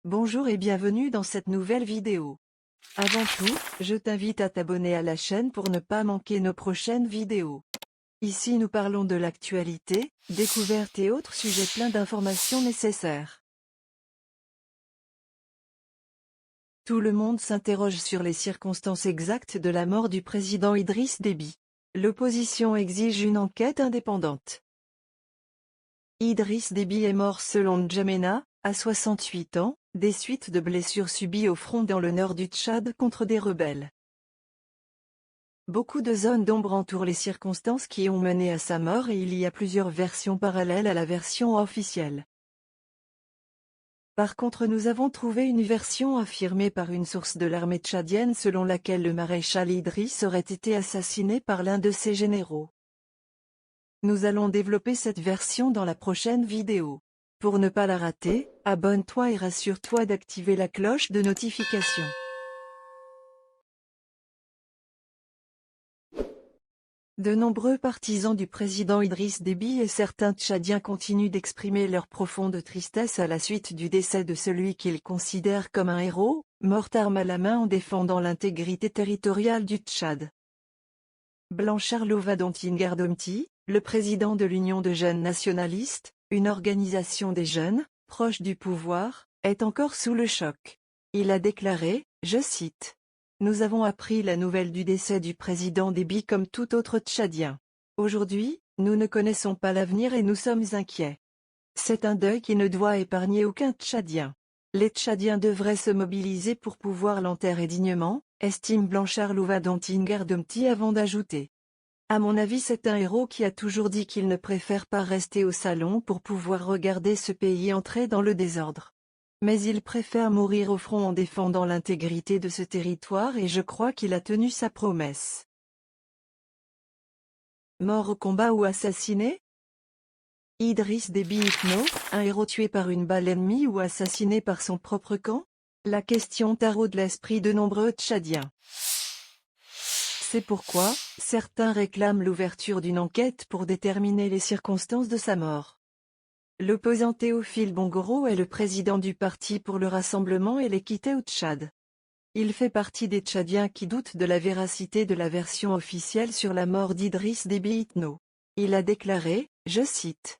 Bonjour et bienvenue dans cette nouvelle vidéo. Avant tout, je t'invite à t'abonner à la chaîne pour ne pas manquer nos prochaines vidéos. Ici nous parlons de l'actualité, découvertes et autres sujets pleins d'informations nécessaires. Tout le monde s'interroge sur les circonstances exactes de la mort du président Idriss Déby. L'opposition exige une enquête indépendante. Idriss Déby est mort selon N'Djamena, à 68 ans, des suites de blessures subies au front dans le nord du Tchad contre des rebelles. Beaucoup de zones d'ombre entourent les circonstances qui ont mené à sa mort et il y a plusieurs versions parallèles à la version officielle. Par contre, nous avons trouvé une version affirmée par une source de l'armée tchadienne selon laquelle le maréchal Idriss aurait été assassiné par l'un de ses généraux. Nous allons développer cette version dans la prochaine vidéo. Pour ne pas la rater, abonne-toi et rassure-toi d'activer la cloche de notification. De nombreux partisans du président Idriss Déby et certains Tchadiens continuent d'exprimer leur profonde tristesse à la suite du décès de celui qu'ils considèrent comme un héros, mort arme à la main en défendant l'intégrité territoriale du Tchad. Blanchard Lovadantin-Gardomti, le président de l'Union de jeunes nationalistes, une organisation des jeunes, proche du pouvoir, est encore sous le choc. Il a déclaré, je cite, « Nous avons appris la nouvelle du décès du président Déby comme tout autre Tchadien. Aujourd'hui, nous ne connaissons pas l'avenir et nous sommes inquiets. C'est un deuil qui ne doit épargner aucun Tchadien. Les Tchadiens devraient se mobiliser pour pouvoir l'enterrer dignement », estime Blanchard Lovadantin-Gardomti avant d'ajouter. À mon avis, c'est un héros qui a toujours dit qu'il ne préfère pas rester au salon pour pouvoir regarder ce pays entrer dans le désordre. Mais il préfère mourir au front en défendant l'intégrité de ce territoire et je crois qu'il a tenu sa promesse. Mort au combat ou assassiné? Idriss Déby Itno, un héros tué par une balle ennemie ou assassiné par son propre camp? La question taraude l'esprit de nombreux Tchadiens. C'est pourquoi, certains réclament l'ouverture d'une enquête pour déterminer les circonstances de sa mort. L'opposant Théophile Bongoro est le président du Parti pour le Rassemblement et l'Équité au Tchad. Il fait partie des Tchadiens qui doutent de la véracité de la version officielle sur la mort d'Idriss Déby Itno. Il a déclaré, je cite,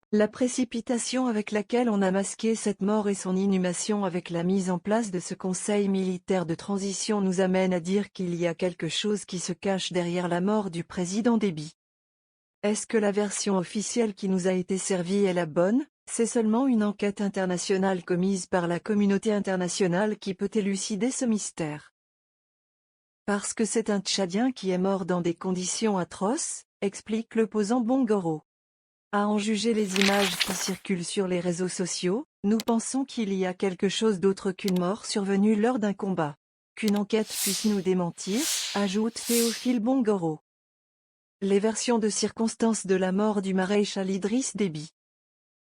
« La précipitation avec laquelle on a masqué cette mort et son inhumation avec la mise en place de ce conseil militaire de transition nous amène à dire qu'il y a quelque chose qui se cache derrière la mort du président Déby. Est-ce que la version officielle qui nous a été servie est la bonne? C'est seulement une enquête internationale commise par la communauté internationale qui peut élucider ce mystère. Parce que c'est un Tchadien qui est mort dans des conditions atroces, explique l'opposant Bongoro. À en juger les images qui circulent sur les réseaux sociaux, nous pensons qu'il y a quelque chose d'autre qu'une mort survenue lors d'un combat. Qu'une enquête puisse nous démentir, ajoute Théophile Bongoro. Les versions de circonstances de la mort du maréchal Idriss Déby.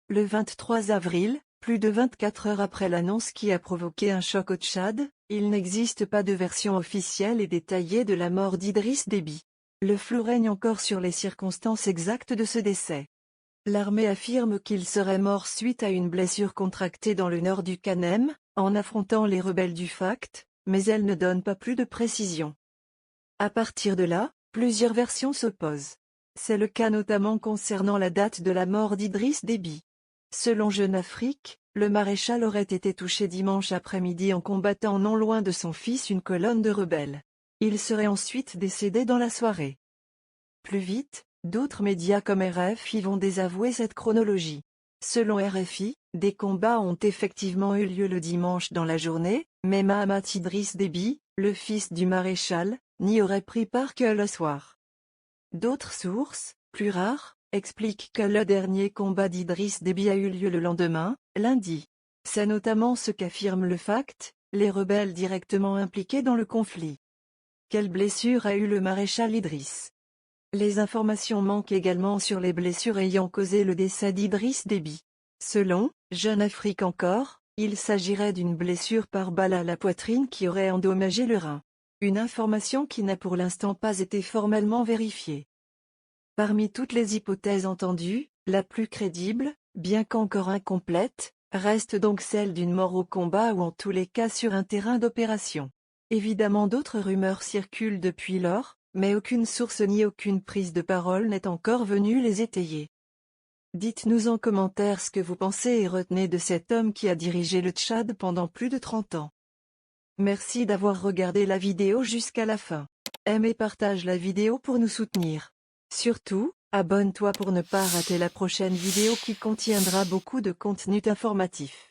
Le 23 avril, plus de 24 heures après l'annonce qui a provoqué un choc au Tchad, il n'existe pas de version officielle et détaillée de la mort d'Idriss Déby. Le flou règne encore sur les circonstances exactes de ce décès. L'armée affirme qu'il serait mort suite à une blessure contractée dans le nord du Kanem, en affrontant les rebelles du FACT, mais elle ne donne pas plus de précision. À partir de là, plusieurs versions s'opposent. C'est le cas notamment concernant la date de la mort d'Idriss Déby. Selon Jeune Afrique, le maréchal aurait été touché dimanche après-midi en combattant non loin de son fils une colonne de rebelles. Il serait ensuite décédé dans la soirée. Plus vite, d'autres médias comme RFI vont désavouer cette chronologie. Selon RFI, des combats ont effectivement eu lieu le dimanche dans la journée, mais Mahamat Idriss Déby, le fils du maréchal, n'y aurait pris part que le soir. D'autres sources, plus rares, expliquent que le dernier combat d'Idriss Déby a eu lieu le lendemain, lundi. C'est notamment ce qu'affirme le FACT, les rebelles directement impliqués dans le conflit. Quelle blessure a eu le maréchal Idriss? Les informations manquent également sur les blessures ayant causé le décès d'Idriss Déby. Selon Jeune Afrique encore, il s'agirait d'une blessure par balle à la poitrine qui aurait endommagé le rein. Une information qui n'a pour l'instant pas été formellement vérifiée. Parmi toutes les hypothèses entendues, la plus crédible, bien qu'encore incomplète, Reste donc celle d'une mort au combat ou en tous les cas sur un terrain d'opération. Évidemment d'autres rumeurs circulent depuis lors, mais aucune source ni aucune prise de parole n'est encore venue les étayer. Dites-nous en commentaire ce que vous pensez et retenez de cet homme qui a dirigé le Tchad pendant plus de 30 ans. Merci d'avoir regardé la vidéo jusqu'à la fin. Aime et partage la vidéo pour nous soutenir. Surtout, abonne-toi pour ne pas rater la prochaine vidéo qui contiendra beaucoup de contenu informatif.